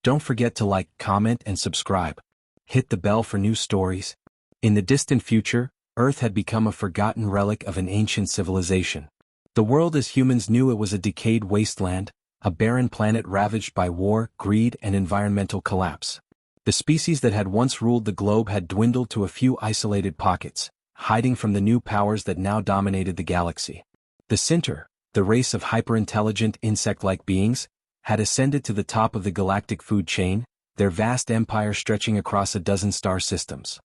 Don't forget to like, comment, and subscribe. Hit the bell for new stories. In the distant future, Earth had become a forgotten relic of an ancient civilization. The world as humans knew it was a decayed wasteland, a barren planet ravaged by war, greed, and environmental collapse. The species that had once ruled the globe had dwindled to a few isolated pockets, hiding from the new powers that now dominated the galaxy. The Sinter, the race of hyper-intelligent insect-like beings, had ascended to the top of the galactic food chain, their vast empire stretching across a dozen star systems.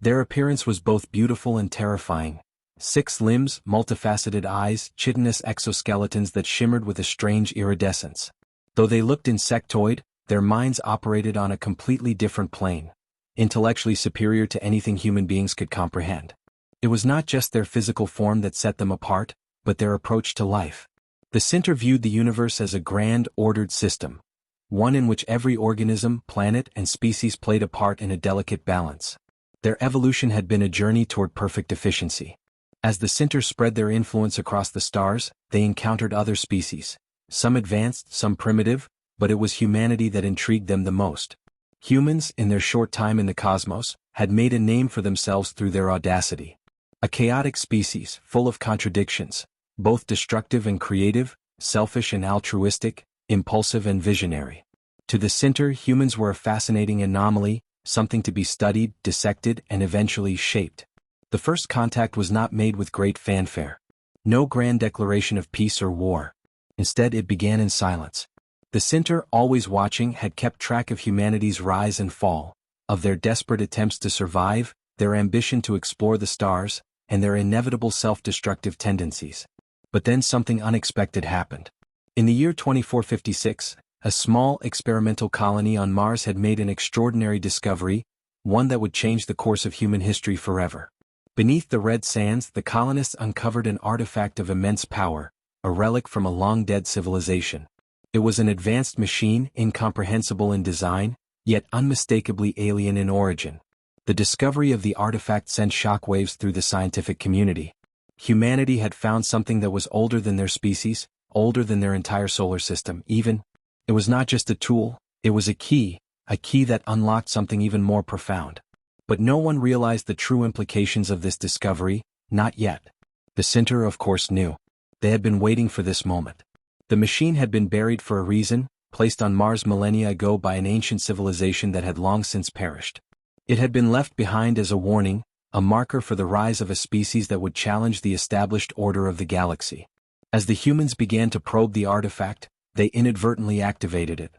Their appearance was both beautiful and terrifying. 6 limbs, multifaceted eyes, chitinous exoskeletons that shimmered with a strange iridescence. Though they looked insectoid, their minds operated on a completely different plane, intellectually superior to anything human beings could comprehend. It was not just their physical form that set them apart, but their approach to life. The Sinter viewed the universe as a grand, ordered system, one in which every organism, planet, and species played a part in a delicate balance. Their evolution had been a journey toward perfect efficiency. As the Sinter spread their influence across the stars, they encountered other species, some advanced, some primitive, but it was humanity that intrigued them the most. Humans, in their short time in the cosmos, had made a name for themselves through their audacity. A chaotic species, full of contradictions, both destructive and creative, selfish and altruistic, impulsive and visionary. To the Sinter, humans were a fascinating anomaly, something to be studied, dissected, and eventually shaped. The first contact was not made with great fanfare. No grand declaration of peace or war. Instead, it began in silence. The Sinter, always watching, had kept track of humanity's rise and fall, of their desperate attempts to survive, their ambition to explore the stars, and their inevitable self-destructive tendencies. But then something unexpected happened. In the year 2456, a small experimental colony on Mars had made an extraordinary discovery, one that would change the course of human history forever. Beneath the red sands, the colonists uncovered an artifact of immense power, a relic from a long-dead civilization. It was an advanced machine, incomprehensible in design, yet unmistakably alien in origin. The discovery of the artifact sent shockwaves through the scientific community. Humanity had found something that was older than their species, older than their entire solar system, even. It was not just a tool, it was a key that unlocked something even more profound. But no one realized the true implications of this discovery, not yet. The Sinter, of course, knew. They had been waiting for this moment. The machine had been buried for a reason, placed on Mars millennia ago by an ancient civilization that had long since perished. It had been left behind as a warning, a marker for the rise of a species that would challenge the established order of the galaxy. As the humans began to probe the artifact, they inadvertently activated it.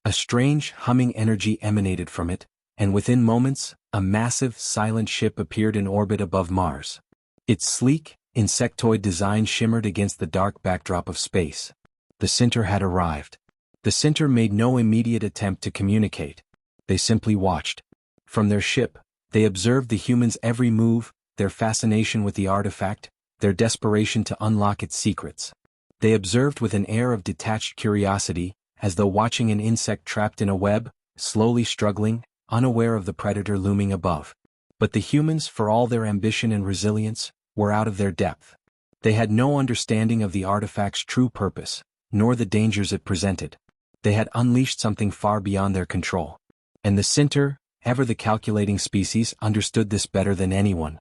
A strange, humming energy emanated from it, and within moments, a massive, silent ship appeared in orbit above Mars. Its sleek, insectoid design shimmered against the dark backdrop of space. The Sinter had arrived. The Sinter made no immediate attempt to communicate. They simply watched. From their ship, they observed the humans' every move, their fascination with the artifact, their desperation to unlock its secrets. They observed with an air of detached curiosity, as though watching an insect trapped in a web, slowly struggling, unaware of the predator looming above. But the humans, for all their ambition and resilience, were out of their depth. They had no understanding of the artifact's true purpose, nor the dangers it presented. They had unleashed something far beyond their control. And the Sinter, ever the calculating species, understood this better than anyone.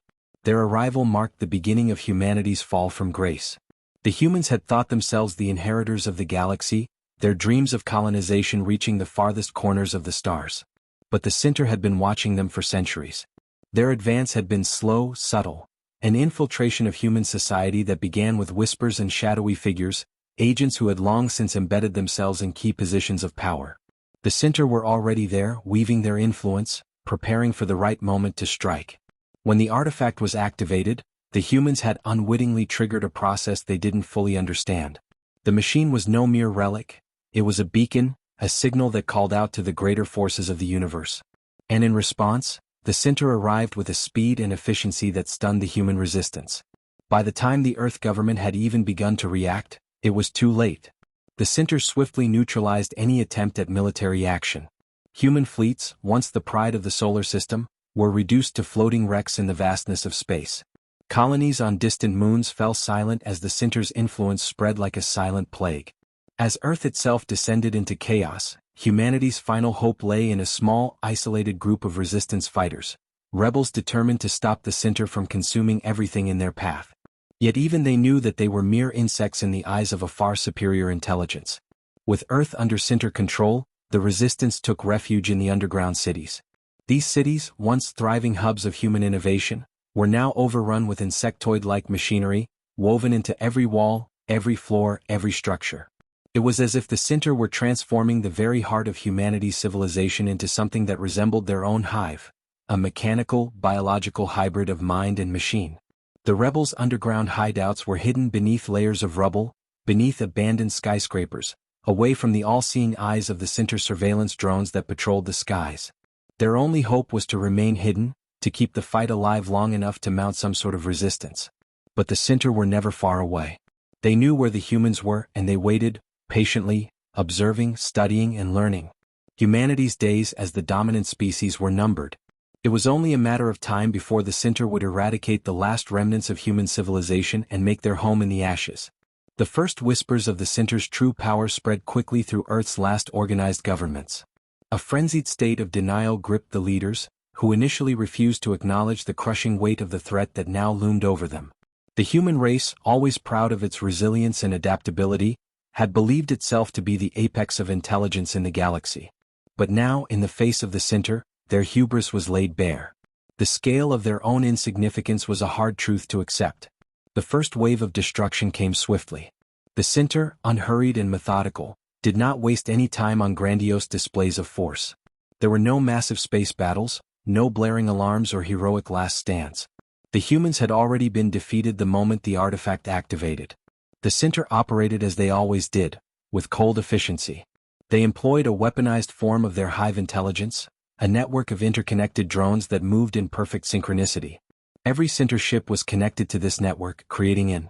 Their arrival marked the beginning of humanity's fall from grace. The humans had thought themselves the inheritors of the galaxy, their dreams of colonization reaching the farthest corners of the stars. But the Sinter had been watching them for centuries. Their advance had been slow, subtle, an infiltration of human society that began with whispers and shadowy figures, agents who had long since embedded themselves in key positions of power. The Sinter were already there, weaving their influence, preparing for the right moment to strike. When the artifact was activated, the humans had unwittingly triggered a process they didn't fully understand. The machine was no mere relic, it was a beacon, a signal that called out to the greater forces of the universe. And in response, the Sinter arrived with a speed and efficiency that stunned the human resistance. By the time the Earth government had even begun to react, it was too late. The Sinter swiftly neutralized any attempt at military action. Human fleets, once the pride of the solar system, were reduced to floating wrecks in the vastness of space. Colonies on distant moons fell silent as the Sinter's influence spread like a silent plague. As Earth itself descended into chaos, Humanity's final hope lay in a small, isolated group of resistance fighters, rebels determined to stop the center from consuming everything in their path. Yet even they knew that they were mere insects in the eyes of a far superior intelligence. With Earth under center control, the resistance took refuge in the underground cities. These cities, once thriving hubs of human innovation, were now overrun with insectoid-like machinery, woven into every wall, every floor, every structure. It was as if the center were transforming the very heart of humanity's civilization into something that resembled their own hive, a mechanical, biological hybrid of mind and machine. The rebels' underground hideouts were hidden beneath layers of rubble, beneath abandoned skyscrapers, away from the all-seeing eyes of the center surveillance drones that patrolled the skies. Their only hope was to remain hidden, to keep the fight alive long enough to mount some sort of resistance. But the center were never far away. They knew where the humans were, and they waited, patiently, observing, studying, and learning. Humanity's days as the dominant species were numbered. It was only a matter of time before the center would eradicate the last remnants of human civilization and make their home in the ashes. The first whispers of the center's true power spread quickly through Earth's last organized governments. A frenzied state of denial gripped the leaders, who initially refused to acknowledge the crushing weight of the threat that now loomed over them. The human race, always proud of its resilience and adaptability, had believed itself to be the apex of intelligence in the galaxy. But now, in the face of the center, their hubris was laid bare. The scale of their own insignificance was a hard truth to accept. The first wave of destruction came swiftly. The center, unhurried and methodical, did not waste any time on grandiose displays of force. There were no massive space battles, no blaring alarms or heroic last stands. The humans had already been defeated the moment the artifact activated. The center operated as they always did, with cold efficiency. They employed a weaponized form of their hive intelligence, a network of interconnected drones that moved in perfect synchronicity. Every center ship was connected to this network, creating an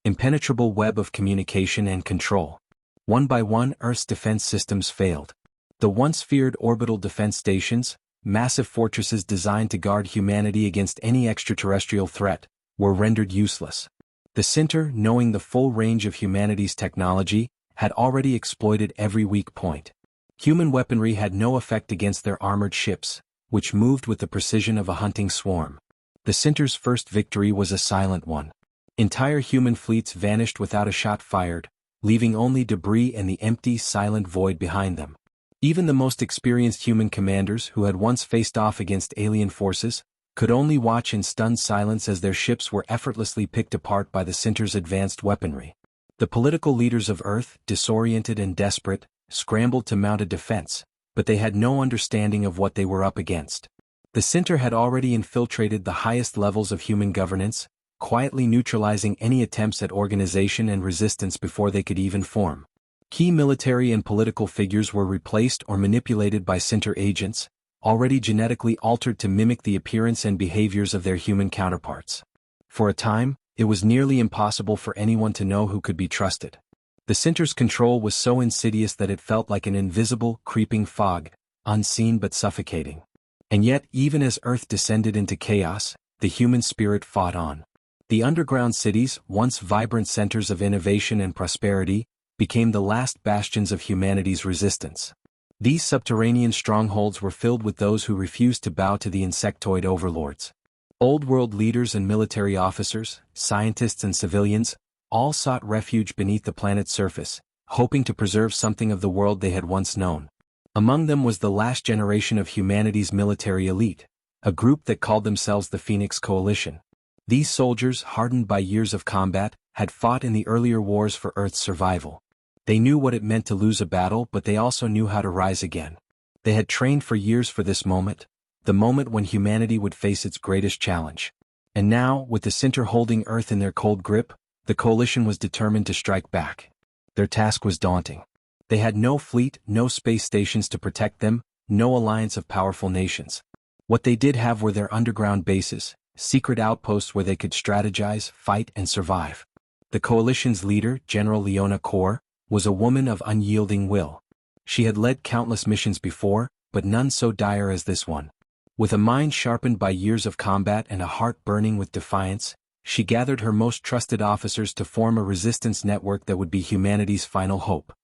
impenetrable web of communication and control. One by one, Earth's defense systems failed. The once feared orbital defense stations, massive fortresses designed to guard humanity against any extraterrestrial threat, were rendered useless. The center, knowing the full range of humanity's technology, had already exploited every weak point. Human weaponry had no effect against their armored ships, which moved with the precision of a hunting swarm. The center's first victory was a silent one. Entire human fleets vanished without a shot fired, leaving only debris and the empty, silent void behind them. Even the most experienced human commanders who had once faced off against alien forces could only watch in stunned silence as their ships were effortlessly picked apart by the center's advanced weaponry. The political leaders of Earth, disoriented and desperate, scrambled to mount a defense, but they had no understanding of what they were up against. The center had already infiltrated the highest levels of human governance, quietly neutralizing any attempts at organization and resistance before they could even form. Key military and political figures were replaced or manipulated by center agents, already genetically altered to mimic the appearance and behaviors of their human counterparts. For a time, it was nearly impossible for anyone to know who could be trusted. The center's control was so insidious that it felt like an invisible, creeping fog, unseen but suffocating. And yet, even as Earth descended into chaos, the human spirit fought on. The underground cities, once vibrant centers of innovation and prosperity, became the last bastions of humanity's resistance. These subterranean strongholds were filled with those who refused to bow to the insectoid overlords. Old-world leaders and military officers, scientists and civilians, all sought refuge beneath the planet's surface, hoping to preserve something of the world they had once known. Among them was the last generation of humanity's military elite, a group that called themselves the Phoenix Coalition. These soldiers, hardened by years of combat, had fought in the earlier wars for Earth's survival. They knew what it meant to lose a battle, but they also knew how to rise again. They had trained for years for this moment, the moment when humanity would face its greatest challenge. And now, with the center holding Earth in their cold grip, the coalition was determined to strike back. Their task was daunting. They had no fleet, no space stations to protect them, no alliance of powerful nations. What they did have were their underground bases, secret outposts where they could strategize, fight, and survive. The coalition's leader, General Leona Kor, was a woman of unyielding will. She had led countless missions before, but none so dire as this one. With a mind sharpened by years of combat and a heart burning with defiance, she gathered her most trusted officers to form a resistance network that would be humanity's final hope.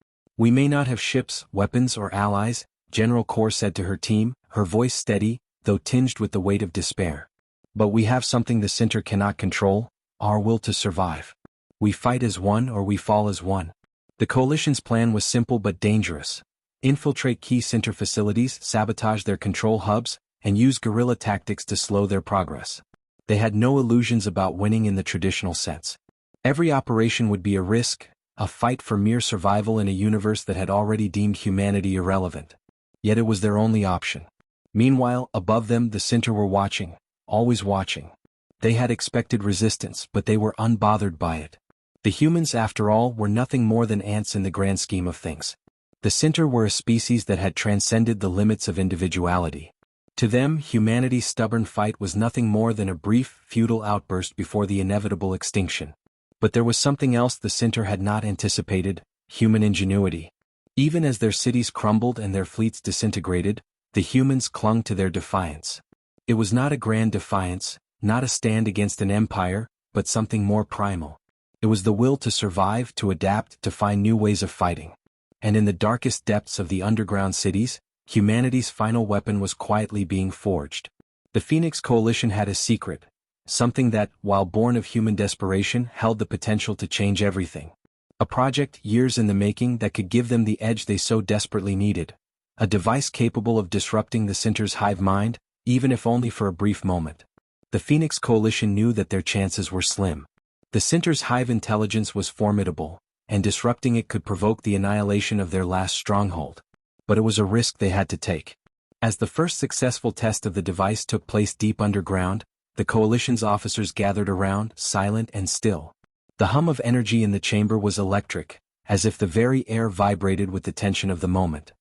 We may not have ships, weapons, or allies, General Kor said to her team, her voice steady, though tinged with the weight of despair. But we have something the Center cannot control, our will to survive. We fight as one or we fall as one. The Coalition's plan was simple but dangerous. Infiltrate key Center facilities, sabotage their control hubs, and use guerrilla tactics to slow their progress. They had no illusions about winning in the traditional sense. Every operation would be a risk, a fight for mere survival in a universe that had already deemed humanity irrelevant. Yet it was their only option. Meanwhile, above them the Center were watching, always watching. They had expected resistance, but they were unbothered by it. The humans, after all, were nothing more than ants in the grand scheme of things. The Center were a species that had transcended the limits of individuality. To them, humanity's stubborn fight was nothing more than a brief, futile outburst before the inevitable extinction. But there was something else the Center had not anticipated: human ingenuity. Even as their cities crumbled and their fleets disintegrated, the humans clung to their defiance. It was not a grand defiance, not a stand against an empire, but something more primal. It was the will to survive, to adapt, to find new ways of fighting. And in the darkest depths of the underground cities, humanity's final weapon was quietly being forged. The Phoenix Coalition had a secret, something that, while born of human desperation, held the potential to change everything. A project, years in the making, that could give them the edge they so desperately needed. A device capable of disrupting the Center's hive mind, even if only for a brief moment. The Phoenix Coalition knew that their chances were slim. The Center's hive intelligence was formidable, and disrupting it could provoke the annihilation of their last stronghold. But it was a risk they had to take. As the first successful test of the device took place deep underground, the Coalition's officers gathered around, silent and still. The hum of energy in the chamber was electric, as if the very air vibrated with the tension of the moment.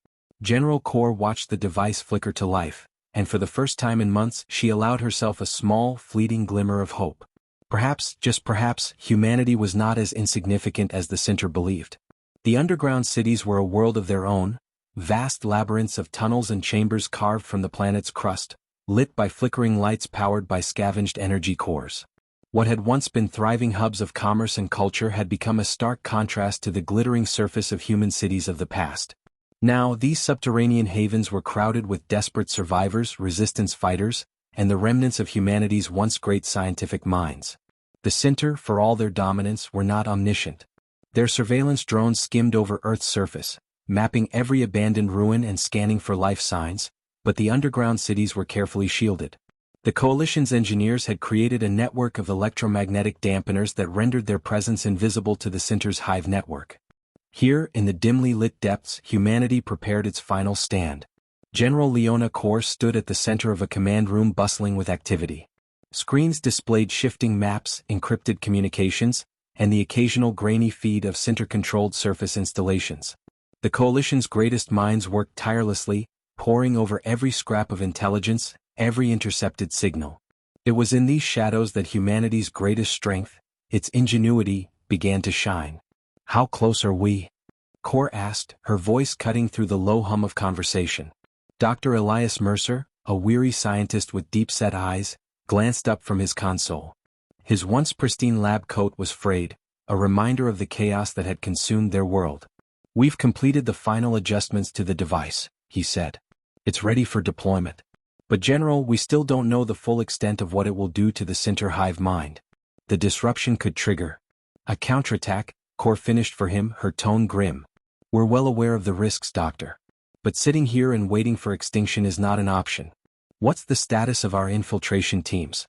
General Kor watched the device flicker to life, and for the first time in months she allowed herself a small, fleeting glimmer of hope. Perhaps, just perhaps, humanity was not as insignificant as the Center believed. The underground cities were a world of their own, vast labyrinths of tunnels and chambers carved from the planet's crust, lit by flickering lights powered by scavenged energy cores. What had once been thriving hubs of commerce and culture had become a stark contrast to the glittering surface of human cities of the past. Now, these subterranean havens were crowded with desperate survivors, resistance fighters, and the remnants of humanity's once great scientific minds. The Center, for all their dominance, were not omniscient. Their surveillance drones skimmed over Earth's surface, mapping every abandoned ruin and scanning for life signs, but the underground cities were carefully shielded. The Coalition's engineers had created a network of electromagnetic dampeners that rendered their presence invisible to the Center's hive network. Here, in the dimly lit depths, humanity prepared its final stand. General Leona Kor stood at the center of a command room bustling with activity. Screens displayed shifting maps, encrypted communications, and the occasional grainy feed of Center-controlled surface installations. The Coalition's greatest minds worked tirelessly, poring over every scrap of intelligence, every intercepted signal. It was in these shadows that humanity's greatest strength, its ingenuity, began to shine. "How close are we?" Kor asked, her voice cutting through the low hum of conversation. Dr. Elias Mercer, a weary scientist with deep-set eyes, glanced up from his console. His once pristine lab coat was frayed, a reminder of the chaos that had consumed their world. "We've completed the final adjustments to the device," he said. "It's ready for deployment. But General, we still don't know the full extent of what it will do to the Center hive mind. The disruption could trigger a counterattack," Kor finished for him, her tone grim. "We're well aware of the risks, Doctor. But sitting here and waiting for extinction is not an option. What's the status of our infiltration teams?"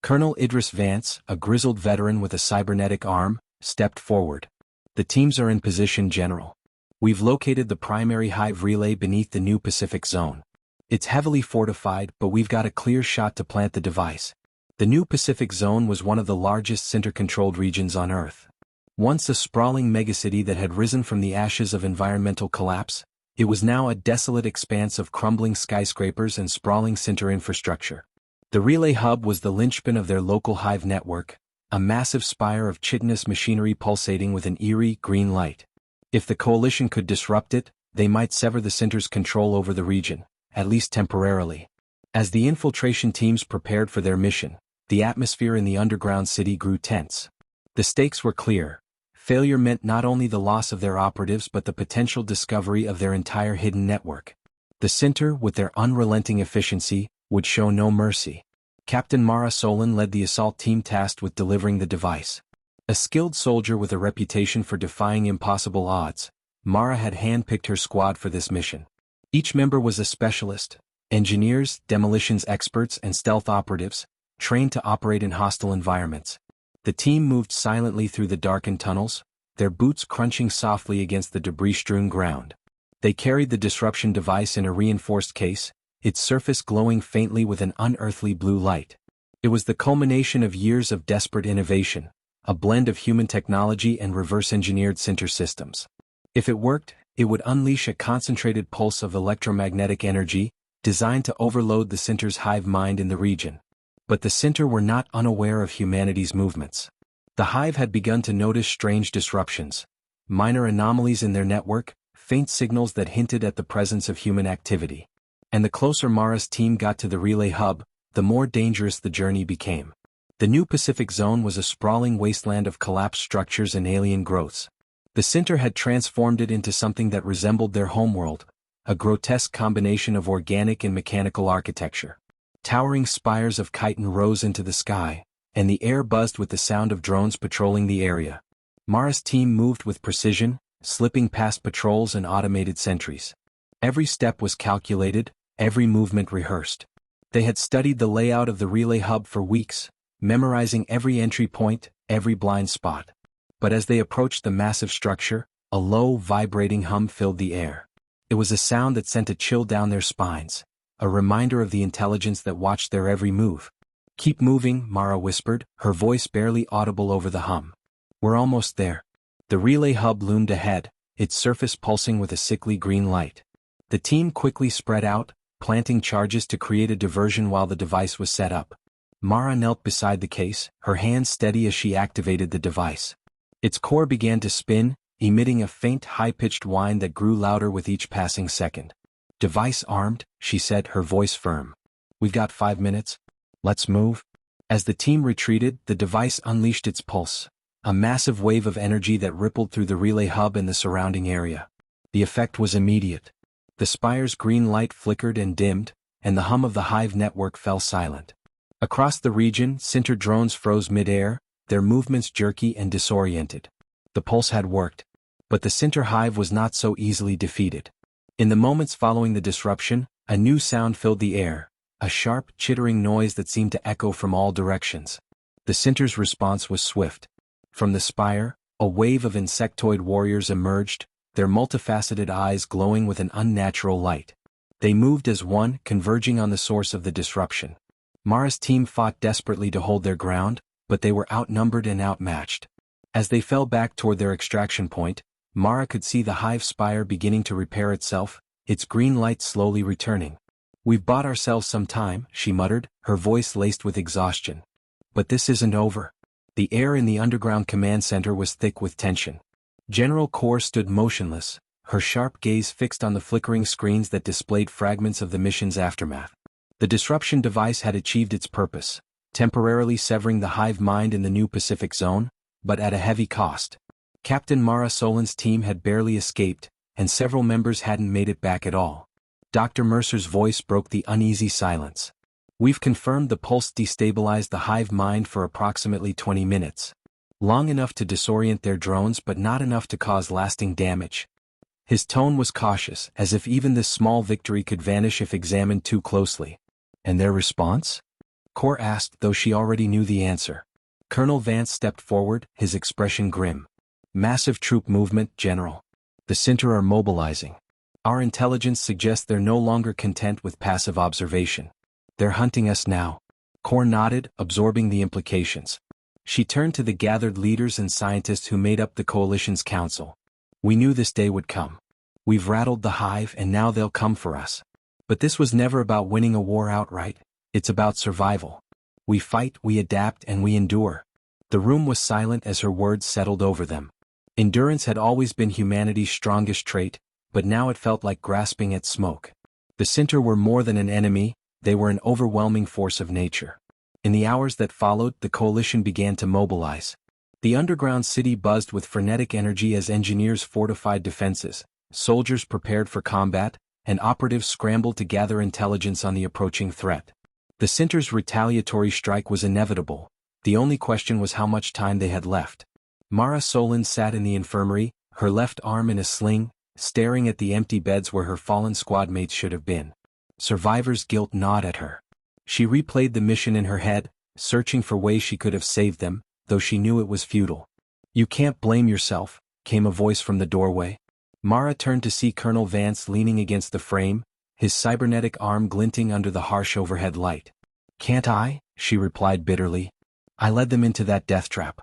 Colonel Idris Vance, a grizzled veteran with a cybernetic arm, stepped forward. "The teams are in position, General. We've located the primary hive relay beneath the new Pacific Zone. It's heavily fortified, but we've got a clear shot to plant the device." The new Pacific Zone was one of the largest Center-controlled regions on Earth. Once a sprawling megacity that had risen from the ashes of environmental collapse, it was now a desolate expanse of crumbling skyscrapers and sprawling Center infrastructure. The relay hub was the linchpin of their local hive network, a massive spire of chitinous machinery pulsating with an eerie, green light. If the Coalition could disrupt it, they might sever the Center's control over the region, at least temporarily. As the infiltration teams prepared for their mission, the atmosphere in the underground city grew tense. The stakes were clear. Failure meant not only the loss of their operatives but the potential discovery of their entire hidden network. The Center, with their unrelenting efficiency, would show no mercy. Captain Mara Solon led the assault team tasked with delivering the device. A skilled soldier with a reputation for defying impossible odds, Mara had handpicked her squad for this mission. Each member was a specialist: engineers, demolitions experts, and stealth operatives, trained to operate in hostile environments. The team moved silently through the darkened tunnels, their boots crunching softly against the debris-strewn ground. They carried the disruption device in a reinforced case, its surface glowing faintly with an unearthly blue light. It was the culmination of years of desperate innovation, a blend of human technology and reverse-engineered center systems. If it worked, it would unleash a concentrated pulse of electromagnetic energy, designed to overload the center's hive mind in the region. But the center were not unaware of humanity's movements. The hive had begun to notice strange disruptions, minor anomalies in their network, faint signals that hinted at the presence of human activity. And the closer Mara's team got to the relay hub, the more dangerous the journey became. The new Pacific Zone was a sprawling wasteland of collapsed structures and alien growths. The center had transformed it into something that resembled their homeworld, a grotesque combination of organic and mechanical architecture. Towering spires of chitin rose into the sky, and the air buzzed with the sound of drones patrolling the area. Mara's team moved with precision, slipping past patrols and automated sentries. Every step was calculated, every movement rehearsed. They had studied the layout of the relay hub for weeks, memorizing every entry point, every blind spot. But as they approached the massive structure, a low, vibrating hum filled the air. It was a sound that sent a chill down their spines, a reminder of the intelligence that watched their every move. "Keep moving," Mara whispered, her voice barely audible over the hum. "We're almost there." The relay hub loomed ahead, its surface pulsing with a sickly green light. The team quickly spread out, planting charges to create a diversion while the device was set up. Mara knelt beside the case, her hands steady as she activated the device. Its core began to spin, emitting a faint high-pitched whine that grew louder with each passing second. "Device armed," she said, her voice firm. "We've got 5 minutes. Let's move." As the team retreated, the device unleashed its pulse, a massive wave of energy that rippled through the relay hub and the surrounding area. The effect was immediate. The spire's green light flickered and dimmed, and the hum of the hive network fell silent. Across the region, center drones froze mid-air, their movements jerky and disoriented. The pulse had worked. But the center hive was not so easily defeated. In the moments following the disruption, a new sound filled the air, a sharp, chittering noise that seemed to echo from all directions. The center's response was swift. From the spire, a wave of insectoid warriors emerged, their multifaceted eyes glowing with an unnatural light. They moved as one, converging on the source of the disruption. Mara's team fought desperately to hold their ground, but they were outnumbered and outmatched. As they fell back toward their extraction point, Mara could see the hive spire beginning to repair itself, its green light slowly returning. "We've bought ourselves some time," she muttered, her voice laced with exhaustion. "But this isn't over." The air in the underground command center was thick with tension. General Kor stood motionless, her sharp gaze fixed on the flickering screens that displayed fragments of the mission's aftermath. The disruption device had achieved its purpose, temporarily severing the hive mind in the new Pacific Zone, but at a heavy cost. Captain Mara Solon's team had barely escaped, and several members hadn't made it back at all. Dr. Mercer's voice broke the uneasy silence. "We've confirmed the pulse destabilized the hive mind for approximately 20 minutes. Long enough to disorient their drones but not enough to cause lasting damage." His tone was cautious, as if even this small victory could vanish if examined too closely. "And their response?" Kor asked, though she already knew the answer. Colonel Vance stepped forward, his expression grim. "Massive troop movement, General. The center are mobilizing. Our intelligence suggests they're no longer content with passive observation. They're hunting us now." Kor nodded, absorbing the implications. She turned to the gathered leaders and scientists who made up the coalition's council. "We knew this day would come. We've rattled the hive and now they'll come for us. But this was never about winning a war outright. It's about survival. We fight, we adapt, and we endure." The room was silent as her words settled over them. Endurance had always been humanity's strongest trait, but now it felt like grasping at smoke. The center were more than an enemy, they were an overwhelming force of nature. In the hours that followed, the coalition began to mobilize. The underground city buzzed with frenetic energy as engineers fortified defenses, soldiers prepared for combat, and operatives scrambled to gather intelligence on the approaching threat. The Sinter's retaliatory strike was inevitable. The only question was how much time they had left. Mara Solon sat in the infirmary, her left arm in a sling, staring at the empty beds where her fallen squad mates should have been. Survivor's guilt gnawed at her. She replayed the mission in her head, searching for ways she could have saved them, though she knew it was futile. "You can't blame yourself," came a voice from the doorway. Mara turned to see Colonel Vance leaning against the frame, his cybernetic arm glinting under the harsh overhead light. "Can't I?" she replied bitterly. "I led them into that death trap.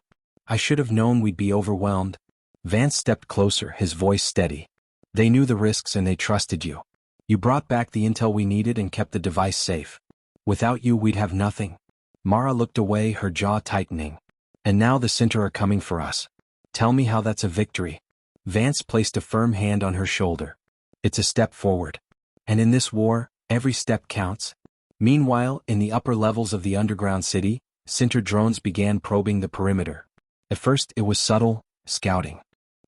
I should have known we'd be overwhelmed." Vance stepped closer, his voice steady. "They knew the risks and they trusted you. You brought back the intel we needed and kept the device safe. Without you we'd have nothing." Mara looked away, her jaw tightening. "And now the Sinter are coming for us. Tell me how that's a victory." Vance placed a firm hand on her shoulder. "It's a step forward. And in this war, every step counts." Meanwhile, in the upper levels of the underground city, Sinter drones began probing the perimeter. At first it was subtle, scouting.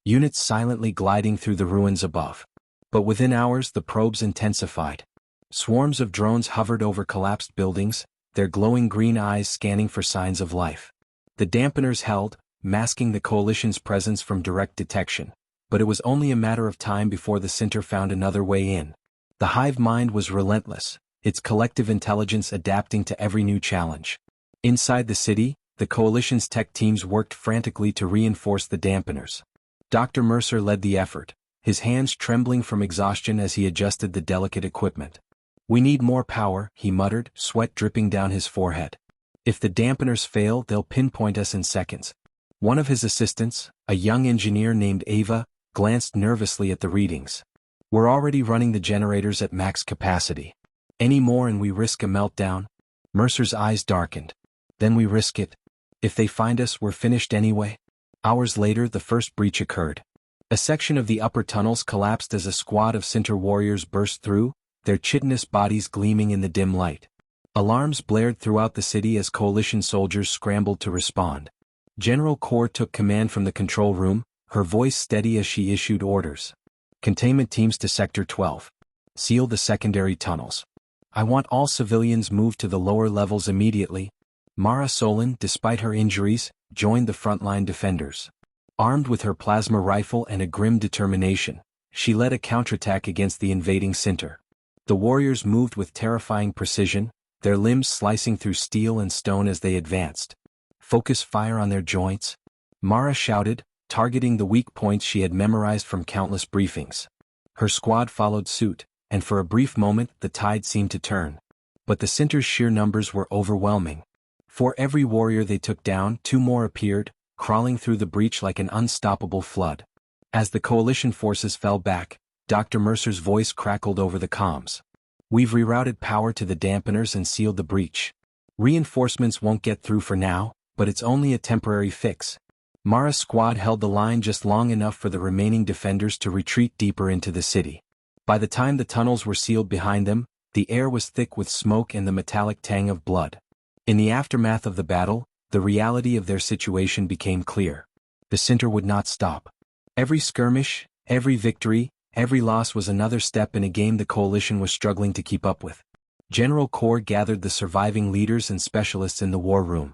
Units silently gliding through the ruins above. But within hours the probes intensified. Swarms of drones hovered over collapsed buildings, their glowing green eyes scanning for signs of life. The dampeners held, masking the coalition's presence from direct detection, but it was only a matter of time before the Sinter found another way in. The hive mind was relentless, its collective intelligence adapting to every new challenge. Inside the city, the coalition's tech teams worked frantically to reinforce the dampeners. Dr. Mercer led the effort, his hands trembling from exhaustion as he adjusted the delicate equipment. "We need more power," he muttered, sweat dripping down his forehead. "If the dampeners fail, they'll pinpoint us in seconds." One of his assistants, a young engineer named Ava, glanced nervously at the readings. "We're already running the generators at max capacity. Any more and we risk a meltdown." Mercer's eyes darkened. "Then we risk it. If they find us, we're finished anyway." Hours later, the first breach occurred. A section of the upper tunnels collapsed as a squad of Sinter warriors burst through, their chitinous bodies gleaming in the dim light. Alarms blared throughout the city as coalition soldiers scrambled to respond. General Kaur took command from the control room, her voice steady as she issued orders. "Containment teams to Sector 12. Seal the secondary tunnels. I want all civilians moved to the lower levels immediately." Mara Solon, despite her injuries, joined the frontline defenders. Armed with her plasma rifle and a grim determination, she led a counterattack against the invading Sinter. The warriors moved with terrifying precision, their limbs slicing through steel and stone as they advanced. "Focus fire on their joints," Mara shouted, targeting the weak points she had memorized from countless briefings. Her squad followed suit, and for a brief moment the tide seemed to turn. But the Sinter's sheer numbers were overwhelming. For every warrior they took down, two more appeared, crawling through the breach like an unstoppable flood. As the coalition forces fell back, Dr. Mercer's voice crackled over the comms. "We've rerouted power to the dampeners and sealed the breach. Reinforcements won't get through for now, but it's only a temporary fix." Mara's squad held the line just long enough for the remaining defenders to retreat deeper into the city. By the time the tunnels were sealed behind them, the air was thick with smoke and the metallic tang of blood. In the aftermath of the battle, the reality of their situation became clear. The Sinter would not stop. Every skirmish, every victory, every loss was another step in a game the coalition was struggling to keep up with. General Kaur gathered the surviving leaders and specialists in the war room.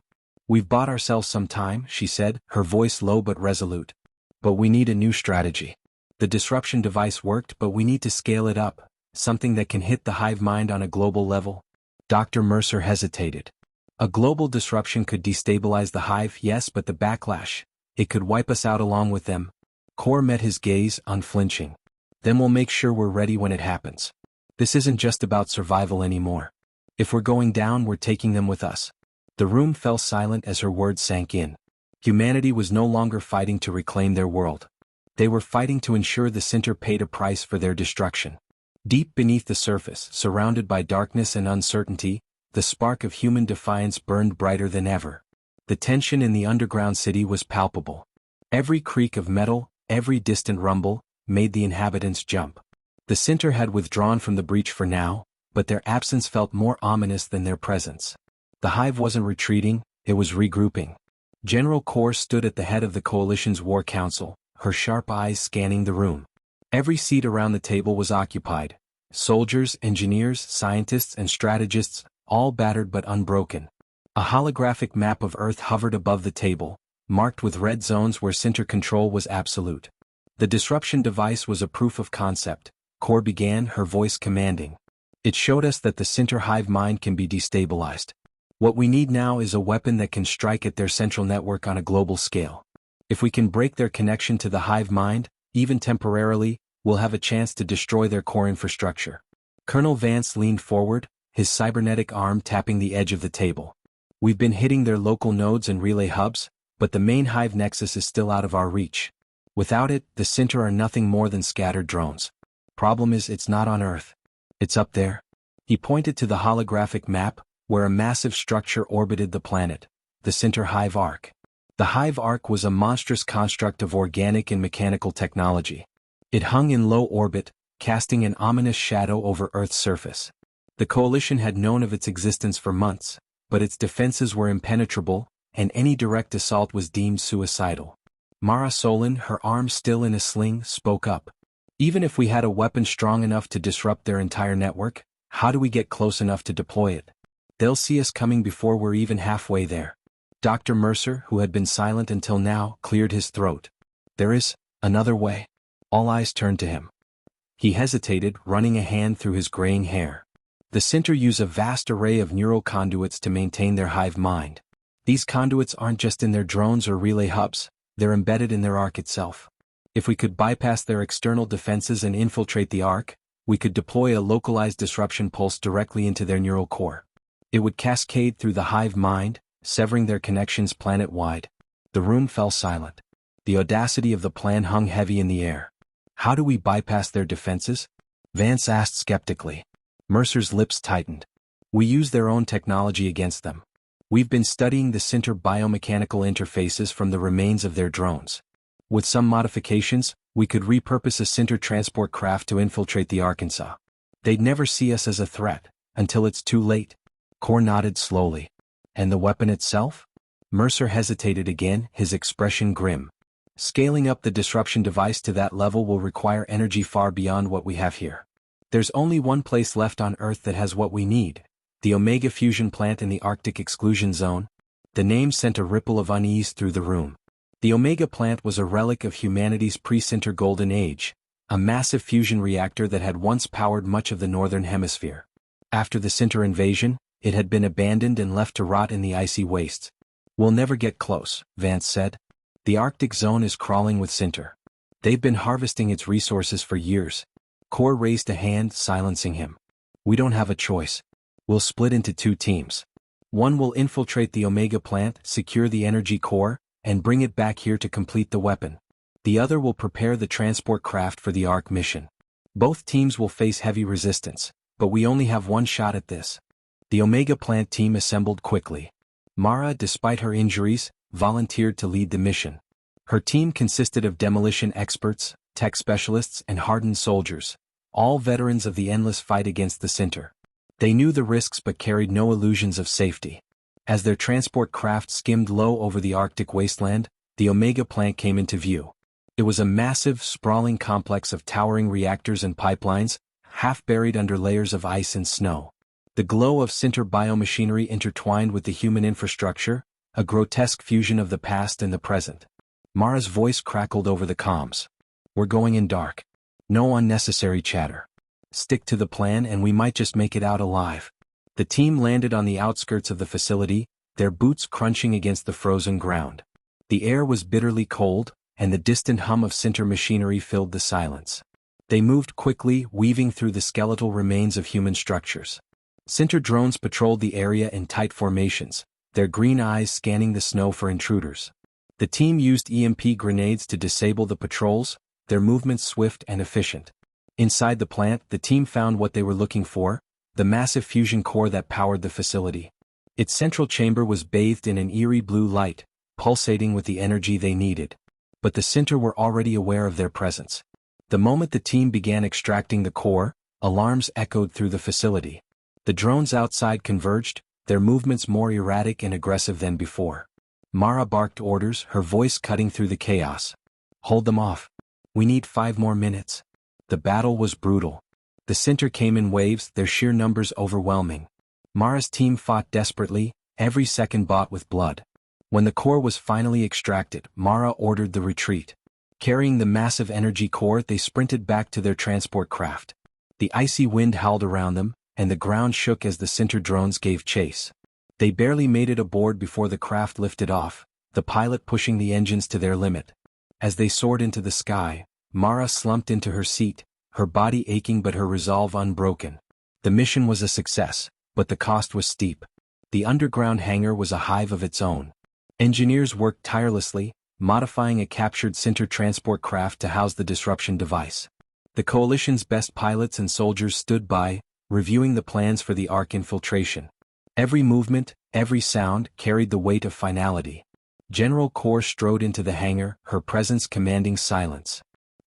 "We've bought ourselves some time," she said, her voice low but resolute. "But we need a new strategy. The disruption device worked, but we need to scale it up, something that can hit the hive mind on a global level." Dr. Mercer hesitated. "A global disruption could destabilize the hive, yes, but the backlash, it could wipe us out along with them." Kaur met his gaze, unflinching. "Then we'll make sure we're ready when it happens. This isn't just about survival anymore. If we're going down, we're taking them with us." The room fell silent as her words sank in. Humanity was no longer fighting to reclaim their world. They were fighting to ensure the Sinter paid a price for their destruction. Deep beneath the surface, surrounded by darkness and uncertainty, the spark of human defiance burned brighter than ever. The tension in the underground city was palpable. Every creak of metal, every distant rumble, made the inhabitants jump. The Sinter had withdrawn from the breach for now, but their absence felt more ominous than their presence. The hive wasn't retreating, it was regrouping. General Kor stood at the head of the Coalition's War Council, her sharp eyes scanning the room. Every seat around the table was occupied. Soldiers, engineers, scientists, and strategists, all battered but unbroken. A holographic map of Earth hovered above the table, marked with red zones where center control was absolute. The disruption device was a proof of concept, Kor began, her voice commanding. It showed us that the center hive mind can be destabilized. What we need now is a weapon that can strike at their central network on a global scale. If we can break their connection to the hive mind, even temporarily, we'll have a chance to destroy their core infrastructure. Colonel Vance leaned forward, his cybernetic arm tapping the edge of the table. We've been hitting their local nodes and relay hubs, but the main hive nexus is still out of our reach. Without it, the center are nothing more than scattered drones. Problem is, it's not on Earth. It's up there. He pointed to the holographic map, where a massive structure orbited the planet, the center hive arc. The hive arc was a monstrous construct of organic and mechanical technology. It hung in low orbit, casting an ominous shadow over Earth's surface. The Coalition had known of its existence for months, but its defenses were impenetrable, and any direct assault was deemed suicidal. Mara Solon, her arm still in a sling, spoke up. Even if we had a weapon strong enough to disrupt their entire network, how do we get close enough to deploy it? They'll see us coming before we're even halfway there. Dr. Mercer, who had been silent until now, cleared his throat. There is another way. All eyes turned to him. He hesitated, running a hand through his graying hair. The center use a vast array of neural conduits to maintain their hive mind. These conduits aren't just in their drones or relay hubs, they're embedded in their arc itself. If we could bypass their external defenses and infiltrate the arc, we could deploy a localized disruption pulse directly into their neural core. It would cascade through the hive mind, severing their connections planet-wide. The room fell silent. The audacity of the plan hung heavy in the air. How do we bypass their defenses? Vance asked skeptically. Mercer's lips tightened. We use their own technology against them. We've been studying the center biomechanical interfaces from the remains of their drones. With some modifications, we could repurpose a center transport craft to infiltrate the Arkansas. They'd never see us as a threat, until it's too late. Kor nodded slowly. And the weapon itself? Mercer hesitated again, his expression grim. Scaling up the disruption device to that level will require energy far beyond what we have here. There's only one place left on Earth that has what we need, the Omega fusion plant in the Arctic exclusion zone. The name sent a ripple of unease through the room. The Omega plant was a relic of humanity's pre-Center Golden Age, a massive fusion reactor that had once powered much of the northern hemisphere. After the Center invasion, it had been abandoned and left to rot in the icy wastes. We'll never get close, Vance said. The Arctic zone is crawling with Center. They've been harvesting its resources for years. Kor raised a hand, silencing him. We don't have a choice. We'll split into two teams. One will infiltrate the Omega plant, secure the energy core, and bring it back here to complete the weapon. The other will prepare the transport craft for the Ark mission. Both teams will face heavy resistance, but we only have one shot at this. The Omega plant team assembled quickly. Mara, despite her injuries, volunteered to lead the mission. Her team consisted of demolition experts, tech specialists, and hardened soldiers, all veterans of the endless fight against the Center. They knew the risks but carried no illusions of safety. As their transport craft skimmed low over the Arctic wasteland, the Omega plant came into view. It was a massive, sprawling complex of towering reactors and pipelines, half buried under layers of ice and snow. The glow of Center biomachinery intertwined with the human infrastructure, a grotesque fusion of the past and the present. Mara's voice crackled over the comms. We're going in dark. No unnecessary chatter. Stick to the plan and we might just make it out alive. The team landed on the outskirts of the facility, their boots crunching against the frozen ground. The air was bitterly cold, and the distant hum of Center machinery filled the silence. They moved quickly, weaving through the skeletal remains of human structures. Center drones patrolled the area in tight formations, their green eyes scanning the snow for intruders. The team used EMP grenades to disable the patrols, their movements swift and efficient. Inside the plant, the team found what they were looking for, the massive fusion core that powered the facility. Its central chamber was bathed in an eerie blue light, pulsating with the energy they needed. But the Center were already aware of their presence. The moment the team began extracting the core, alarms echoed through the facility. The drones outside converged, their movements more erratic and aggressive than before. Mara barked orders, her voice cutting through the chaos. Hold them off. We need 5 more minutes. The battle was brutal. The center came in waves, their sheer numbers overwhelming. Mara's team fought desperately, every second bought with blood. When the core was finally extracted, Mara ordered the retreat. Carrying the massive energy core, they sprinted back to their transport craft. The icy wind howled around them, and the ground shook as the center drones gave chase. They barely made it aboard before the craft lifted off, the pilot pushing the engines to their limit. As they soared into the sky, Mara slumped into her seat, her body aching but her resolve unbroken. The mission was a success, but the cost was steep. The underground hangar was a hive of its own. Engineers worked tirelessly, modifying a captured center transport craft to house the disruption device. The coalition's best pilots and soldiers stood by, reviewing the plans for the Ark infiltration. Every movement, every sound, carried the weight of finality. General Kor strode into the hangar, her presence commanding silence.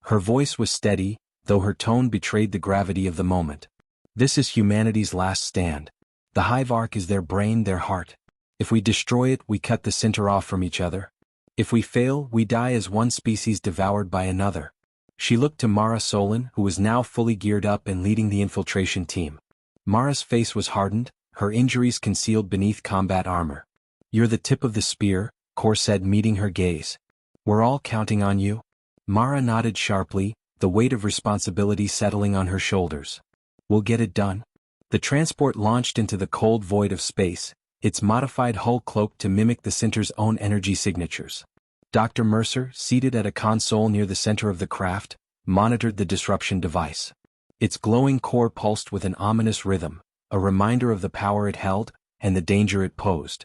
Her voice was steady, though her tone betrayed the gravity of the moment. This is humanity's last stand. The Hive Ark is their brain, their heart. If we destroy it, we cut the center off from each other. If we fail, we die as one species devoured by another. She looked to Mara Solon, who was now fully geared up and leading the infiltration team. Mara's face was hardened, her injuries concealed beneath combat armor. You're the tip of the spear, Kor said, meeting her gaze. We're all counting on you. Mara nodded sharply, the weight of responsibility settling on her shoulders. We'll get it done. The transport launched into the cold void of space, its modified hull cloaked to mimic the center's own energy signatures. Dr. Mercer, seated at a console near the center of the craft, monitored the disruption device. Its glowing core pulsed with an ominous rhythm, a reminder of the power it held and the danger it posed.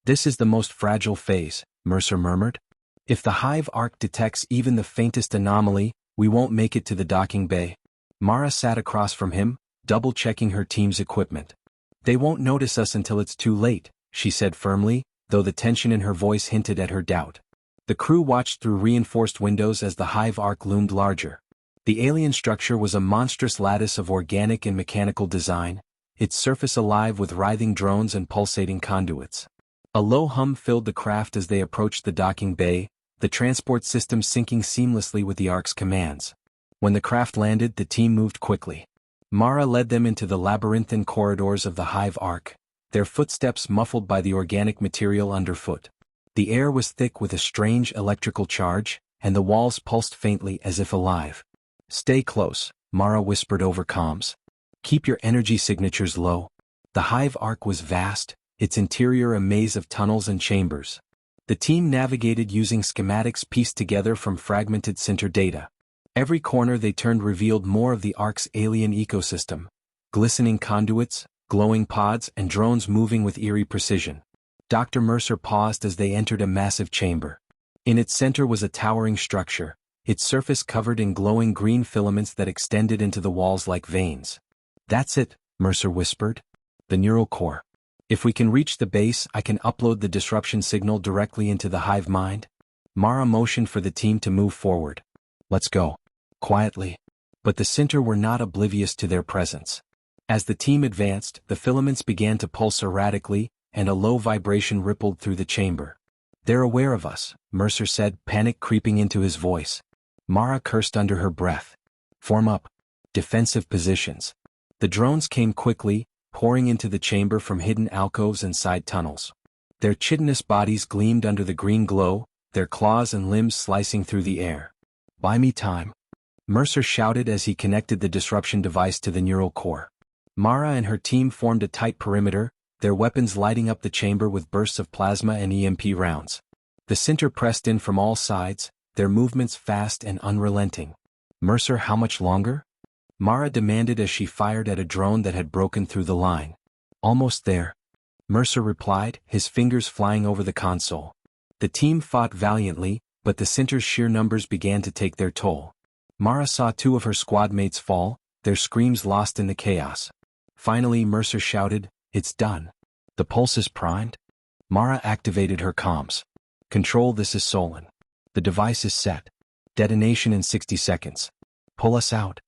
This is the most fragile phase, Mercer murmured. If the Hive Ark detects even the faintest anomaly, we won't make it to the docking bay. Mara sat across from him, double-checking her team's equipment. They won't notice us until it's too late, she said firmly, though the tension in her voice hinted at her doubt. The crew watched through reinforced windows as the Hive Ark loomed larger. The alien structure was a monstrous lattice of organic and mechanical design, its surface alive with writhing drones and pulsating conduits. A low hum filled the craft as they approached the docking bay, the transport system syncing seamlessly with the Ark's commands. When the craft landed, the team moved quickly. Mara led them into the labyrinthine corridors of the Hive Ark, their footsteps muffled by the organic material underfoot. The air was thick with a strange electrical charge, and the walls pulsed faintly as if alive. Stay close, Mara whispered over comms. Keep your energy signatures low. The Hive Ark was vast, its interior a maze of tunnels and chambers. The team navigated using schematics pieced together from fragmented center data. Every corner they turned revealed more of the Ark's alien ecosystem: glistening conduits, glowing pods, and drones moving with eerie precision. Dr. Mercer paused as they entered a massive chamber. In its center was a towering structure, its surface covered in glowing green filaments that extended into the walls like veins. That's it, Mercer whispered. The neural core. If we can reach the base, I can upload the disruption signal directly into the hive mind. Mara motioned for the team to move forward. Let's go. Quietly. But the center were not oblivious to their presence. As the team advanced, the filaments began to pulse erratically, and a low vibration rippled through the chamber. They're aware of us, Mercer said, panic creeping into his voice. Mara cursed under her breath. Form up. Defensive positions. The drones came quickly, pouring into the chamber from hidden alcoves and side tunnels. Their chitinous bodies gleamed under the green glow, their claws and limbs slicing through the air. Buy me time. Mercer shouted as he connected the disruption device to the neural core. Mara and her team formed a tight perimeter, their weapons lighting up the chamber with bursts of plasma and EMP rounds. The center pressed in from all sides, their movements fast and unrelenting. Mercer, how much longer? Mara demanded as she fired at a drone that had broken through the line. Almost there. Mercer replied, his fingers flying over the console. The team fought valiantly, but the center's sheer numbers began to take their toll. Mara saw two of her squad mates fall, their screams lost in the chaos. Finally, Mercer shouted, "It's done. The pulse is primed." Mara activated her comms. "Control, this is Solon. The device is set. Detonation in 60 seconds. Pull us out."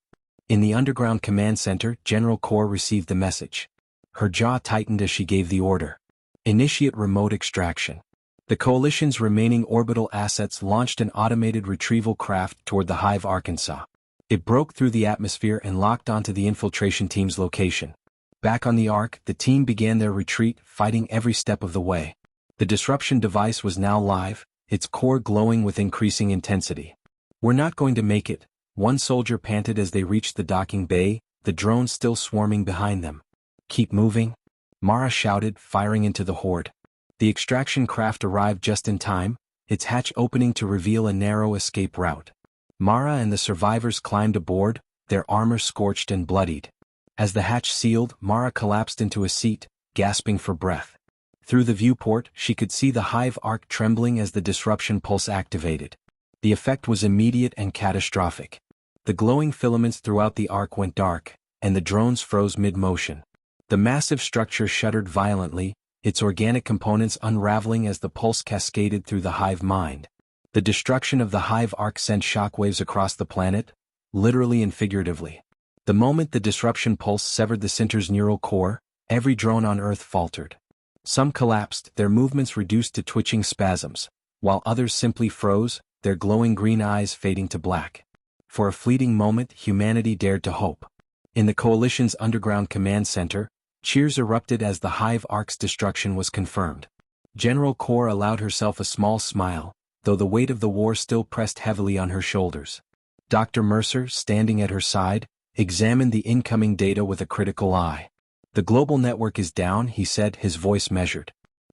In the underground command center, General Kor received the message. Her jaw tightened as she gave the order. Initiate remote extraction. The Coalition's remaining orbital assets launched an automated retrieval craft toward the Hive Arkansas. It broke through the atmosphere and locked onto the infiltration team's location. Back on the Ark, the team began their retreat, fighting every step of the way. The disruption device was now live, its core glowing with increasing intensity. "We're not going to make it," one soldier panted as they reached the docking bay, the drones still swarming behind them. "Keep moving," Mara shouted, firing into the horde. The extraction craft arrived just in time, its hatch opening to reveal a narrow escape route. Mara and the survivors climbed aboard, their armor scorched and bloodied. As the hatch sealed, Mara collapsed into a seat, gasping for breath. Through the viewport, she could see the Hive Ark trembling as the disruption pulse activated. The effect was immediate and catastrophic. The glowing filaments throughout the Ark went dark, and the drones froze mid-motion. The massive structure shuddered violently, its organic components unraveling as the pulse cascaded through the Hive mind. The destruction of the Hive Ark sent shockwaves across the planet, literally and figuratively. The moment the disruption pulse severed the center's neural core, every drone on Earth faltered. Some collapsed, their movements reduced to twitching spasms, while others simply froze, their glowing green eyes fading to black. For a fleeting moment, humanity dared to hope. In the Coalition's underground command center, cheers erupted as the Hive Ark's destruction was confirmed. General Kor allowed herself a small smile, though the weight of the war still pressed heavily on her shoulders. Dr. Mercer, standing at her side, examined the incoming data with a critical eye. "The global network is down," he said, his voice measured.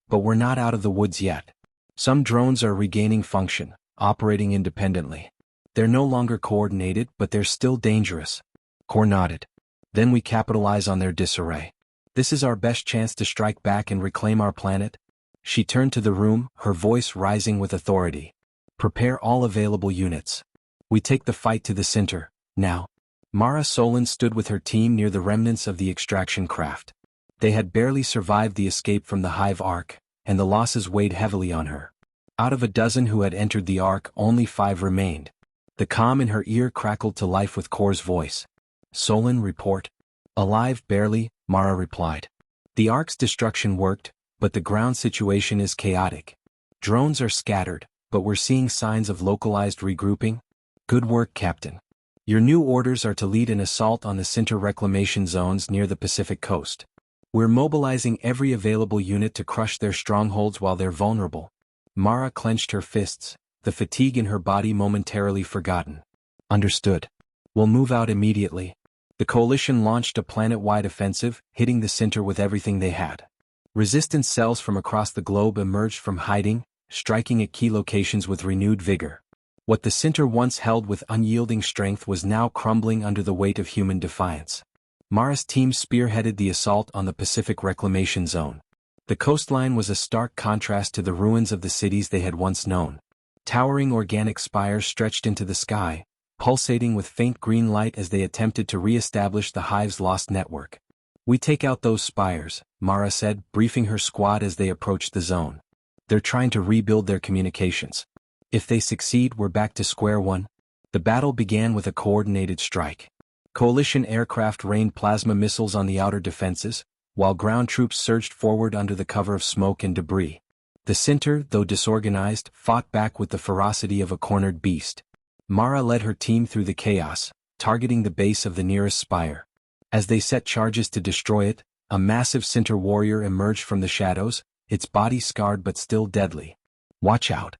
"But we're not out of the woods yet. Some drones are regaining function, operating independently. They're no longer coordinated, but they're still dangerous." Kor nodded. "Then we capitalize on their disarray. This is our best chance to strike back and reclaim our planet." She turned to the room, her voice rising with authority. "Prepare all available units. We take the fight to the center, now." Mara Solon stood with her team near the remnants of the extraction craft. They had barely survived the escape from the Hive Ark, and the losses weighed heavily on her. Out of a dozen who had entered the Ark, only 5 remained. The calm in her ear crackled to life with Kor's voice. "Solon, report." "Alive, barely," Mara replied. "The Ark's destruction worked, but the ground situation is chaotic. Drones are scattered, but we're seeing signs of localized regrouping." "Good work, Captain. Your new orders are to lead an assault on the center reclamation zones near the Pacific coast. We're mobilizing every available unit to crush their strongholds while they're vulnerable." Mara clenched her fists, the fatigue in her body momentarily forgotten. "Understood. We'll move out immediately." The Coalition launched a planet-wide offensive, hitting the center with everything they had. Resistance cells from across the globe emerged from hiding, striking at key locations with renewed vigor. What the center once held with unyielding strength was now crumbling under the weight of human defiance. Mara's team spearheaded the assault on the Pacific Reclamation Zone. The coastline was a stark contrast to the ruins of the cities they had once known. Towering organic spires stretched into the sky, pulsating with faint green light as they attempted to re-establish the Hive's lost network. "We take out those spires," Mara said, briefing her squad as they approached the zone. "They're trying to rebuild their communications. If they succeed, we're back to square one." The battle began with a coordinated strike. Coalition aircraft rained plasma missiles on the outer defenses, while ground troops surged forward under the cover of smoke and debris. The center, though disorganized, fought back with the ferocity of a cornered beast. Mara led her team through the chaos, targeting the base of the nearest spire. As they set charges to destroy it, a massive center warrior emerged from the shadows, its body scarred but still deadly. "Watch out!"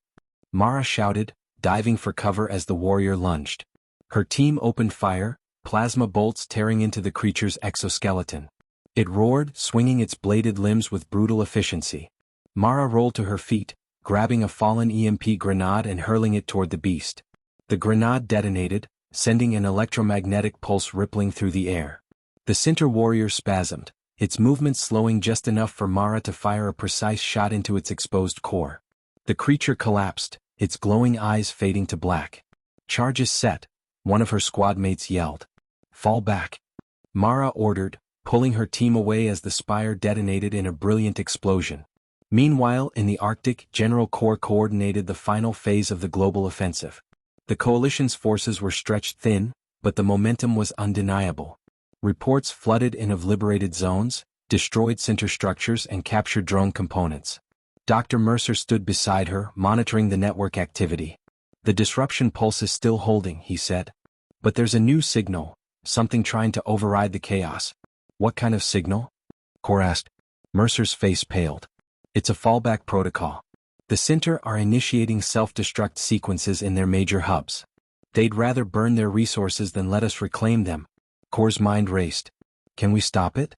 Mara shouted, diving for cover as the warrior lunged. Her team opened fire, plasma bolts tearing into the creature's exoskeleton. It roared, swinging its bladed limbs with brutal efficiency. Mara rolled to her feet, grabbing a fallen EMP grenade and hurling it toward the beast. The grenade detonated, sending an electromagnetic pulse rippling through the air. The center warrior spasmed, its movements slowing just enough for Mara to fire a precise shot into its exposed core. The creature collapsed, its glowing eyes fading to black. "Charges set," one of her squad mates yelled. "Fall back," Mara ordered, pulling her team away as the spire detonated in a brilliant explosion. Meanwhile, in the Arctic, General Kor coordinated the final phase of the global offensive. The Coalition's forces were stretched thin, but the momentum was undeniable. Reports flooded in of liberated zones, destroyed center structures and captured drone components. Dr. Mercer stood beside her, monitoring the network activity. The disruption pulse is still holding, he said. But there's a new signal, something trying to override the chaos. What kind of signal? Core asked. Mercer's face paled. It's a fallback protocol. The Center are initiating self-destruct sequences in their major hubs. They'd rather burn their resources than let us reclaim them. Core's mind raced. Can we stop it?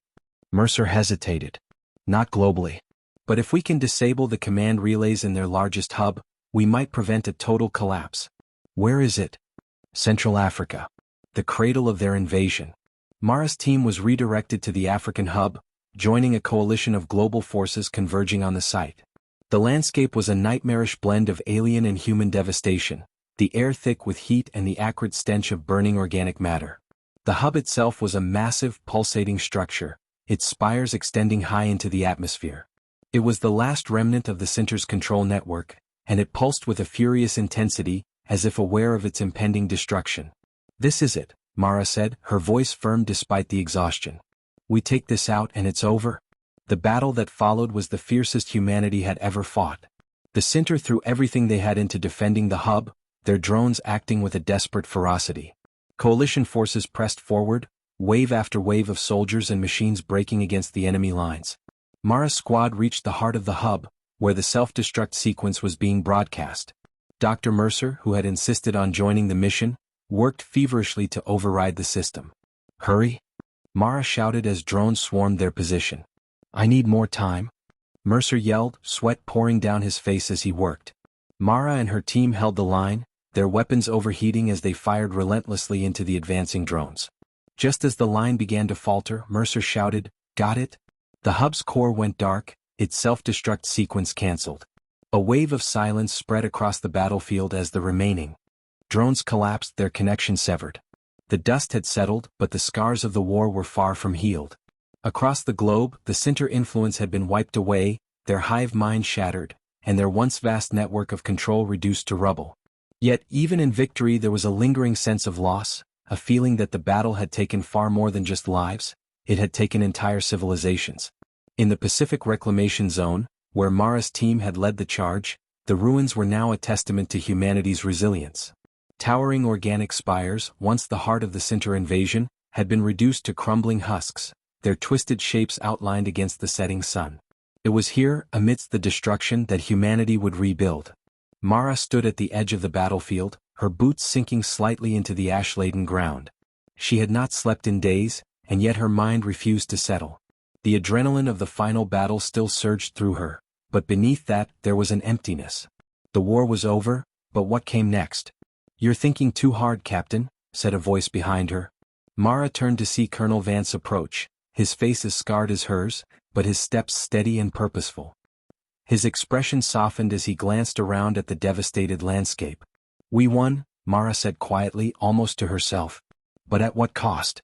Mercer hesitated. Not globally. But if we can disable the command relays in their largest hub, we might prevent a total collapse. Where is it? Central Africa. The cradle of their invasion. Mara's team was redirected to the African hub, joining a coalition of global forces converging on the site. The landscape was a nightmarish blend of alien and human devastation, the air thick with heat and the acrid stench of burning organic matter. The hub itself was a massive, pulsating structure, its spires extending high into the atmosphere. It was the last remnant of the Center's control network, and it pulsed with a furious intensity, as if aware of its impending destruction. This is it, Mara said, her voice firm despite the exhaustion. We take this out and it's over. The battle that followed was the fiercest humanity had ever fought. The Center threw everything they had into defending the hub, their drones acting with a desperate ferocity. Coalition forces pressed forward, wave after wave of soldiers and machines breaking against the enemy lines. Mara's squad reached the heart of the hub, where the self-destruct sequence was being broadcast. Dr. Mercer, who had insisted on joining the mission, worked feverishly to override the system. Hurry! Mara shouted as drones swarmed their position. I need more time. Mercer yelled, sweat pouring down his face as he worked. Mara and her team held the line, their weapons overheating as they fired relentlessly into the advancing drones. Just as the line began to falter, Mercer shouted, Got it? The hub's core went dark, its self-destruct sequence cancelled. A wave of silence spread across the battlefield as the remaining drones collapsed, their connection severed. The dust had settled, but the scars of the war were far from healed. Across the globe, the Center influence had been wiped away, their hive mind shattered, and their once vast network of control reduced to rubble. Yet, even in victory there was a lingering sense of loss, a feeling that the battle had taken far more than just lives, it had taken entire civilizations. In the Pacific Reclamation Zone, where Mara's team had led the charge, the ruins were now a testament to humanity's resilience. Towering organic spires, once the heart of the Center invasion, had been reduced to crumbling husks, their twisted shapes outlined against the setting sun. It was here, amidst the destruction, that humanity would rebuild. Mara stood at the edge of the battlefield, her boots sinking slightly into the ash-laden ground. She had not slept in days, and yet her mind refused to settle. The adrenaline of the final battle still surged through her, but beneath that, there was an emptiness. The war was over, but what came next? You're thinking too hard, Captain, said a voice behind her. Mara turned to see Colonel Vance approach, his face as scarred as hers, but his steps steady and purposeful. His expression softened as he glanced around at the devastated landscape. We won, Mara said quietly, almost to herself. But at what cost?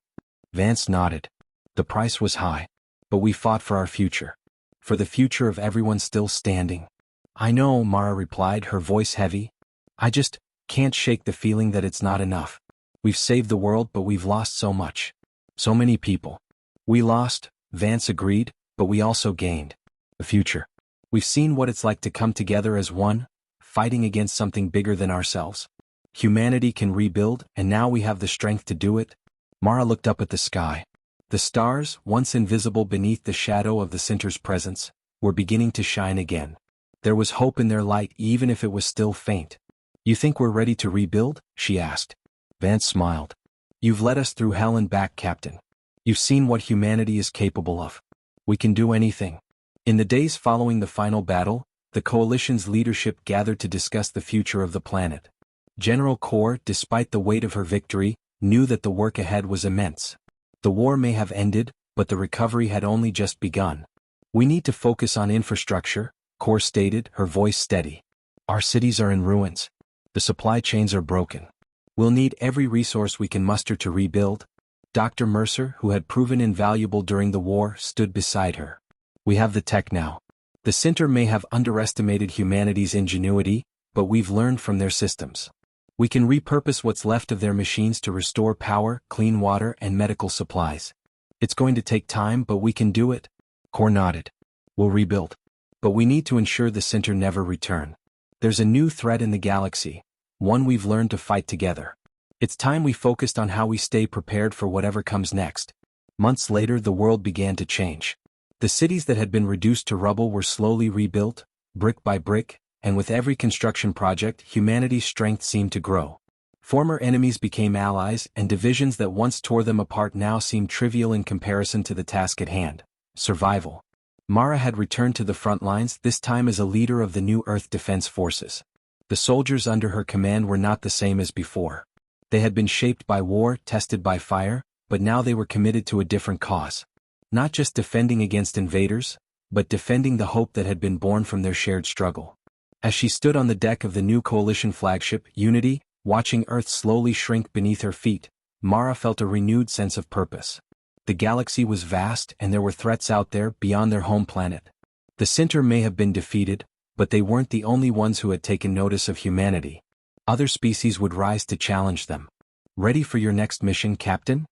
Vance nodded. The price was high. But we fought for our future. For the future of everyone still standing. I know, Mara replied, her voice heavy. I just can't shake the feeling that it's not enough. We've saved the world, but we've lost so much. So many people. We lost, Vance agreed, but we also gained. The future. We've seen what it's like to come together as one, fighting against something bigger than ourselves. Humanity can rebuild, and now we have the strength to do it. Mara looked up at the sky. The stars, once invisible beneath the shadow of the Center's presence, were beginning to shine again. There was hope in their light even if it was still faint. You think we're ready to rebuild? She asked. Vance smiled. You've led us through hell and back, Captain. You've seen what humanity is capable of. We can do anything. In the days following the final battle, the coalition's leadership gathered to discuss the future of the planet. General Kor, despite the weight of her victory, knew that the work ahead was immense. The war may have ended, but the recovery had only just begun. We need to focus on infrastructure, Kor stated, her voice steady. Our cities are in ruins. The supply chains are broken. We'll need every resource we can muster to rebuild. Dr. Mercer, who had proven invaluable during the war, stood beside her. We have the tech now. The Center may have underestimated humanity's ingenuity, but we've learned from their systems. We can repurpose what's left of their machines to restore power, clean water, and medical supplies. It's going to take time, but we can do it. Kor nodded. We'll rebuild. But we need to ensure the center never return. There's a new threat in the galaxy, one we've learned to fight together. It's time we focused on how we stay prepared for whatever comes next. Months later, the world began to change. The cities that had been reduced to rubble were slowly rebuilt, brick by brick, and with every construction project, humanity's strength seemed to grow. Former enemies became allies, and divisions that once tore them apart now seemed trivial in comparison to the task at hand: survival. Mara had returned to the front lines, this time as a leader of the new Earth Defense Forces. The soldiers under her command were not the same as before. They had been shaped by war, tested by fire, but now they were committed to a different cause. Not just defending against invaders, but defending the hope that had been born from their shared struggle. As she stood on the deck of the new coalition flagship, Unity, watching Earth slowly shrink beneath her feet, Mara felt a renewed sense of purpose. The galaxy was vast, and there were threats out there beyond their home planet. The Center may have been defeated, but they weren't the only ones who had taken notice of humanity. Other species would rise to challenge them. "Ready for your next mission, Captain?"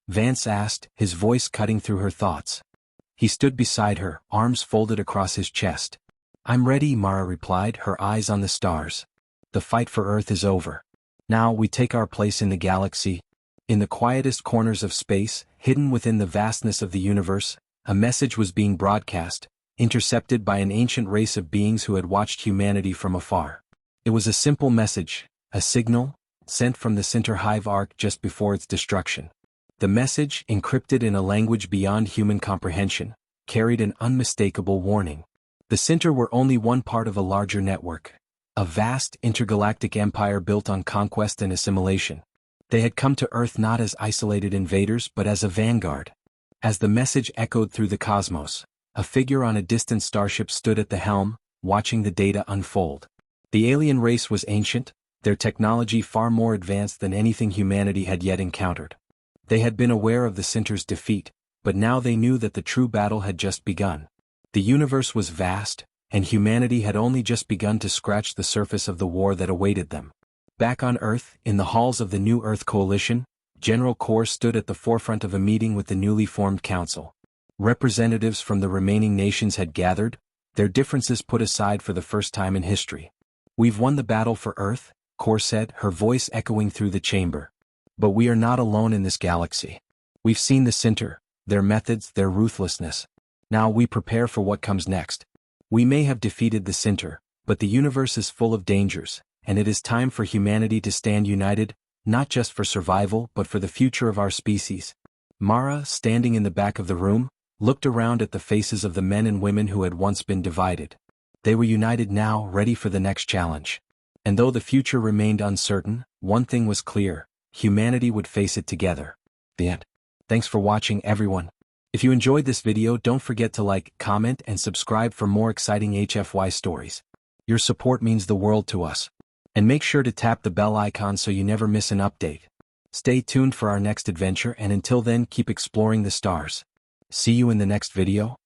Vance asked, his voice cutting through her thoughts. He stood beside her, arms folded across his chest. "I'm ready," Mara replied, her eyes on the stars. "The fight for Earth is over. Now we take our place in the galaxy." In the quietest corners of space, hidden within the vastness of the universe, a message was being broadcast, intercepted by an ancient race of beings who had watched humanity from afar. It was a simple message, a signal, sent from the Center Hive Arc just before its destruction. The message, encrypted in a language beyond human comprehension, carried an unmistakable warning. The Center were only one part of a larger network, a vast intergalactic empire built on conquest and assimilation. They had come to Earth not as isolated invaders but as a vanguard. As the message echoed through the cosmos, a figure on a distant starship stood at the helm, watching the data unfold. The alien race was ancient, their technology far more advanced than anything humanity had yet encountered. They had been aware of the Center's defeat, but now they knew that the true battle had just begun. The universe was vast, and humanity had only just begun to scratch the surface of the war that awaited them. Back on Earth, in the halls of the New Earth Coalition, General Kor stood at the forefront of a meeting with the newly formed council. Representatives from the remaining nations had gathered, their differences put aside for the first time in history. "We've won the battle for Earth," Kor said, her voice echoing through the chamber. "But we are not alone in this galaxy. We've seen the Center, their methods, their ruthlessness. Now we prepare for what comes next. We may have defeated the Center, but the universe is full of dangers, and it is time for humanity to stand united, not just for survival but for the future of our species." Mara, standing in the back of the room, looked around at the faces of the men and women who had once been divided. They were united now, ready for the next challenge. And though the future remained uncertain, one thing was clear: humanity would face it together. The end. Thanks for watching, everyone. If you enjoyed this video, don't forget to like, comment, and subscribe for more exciting HFY stories. Your support means the world to us. And make sure to tap the bell icon so you never miss an update. Stay tuned for our next adventure, and until then, keep exploring the stars. See you in the next video.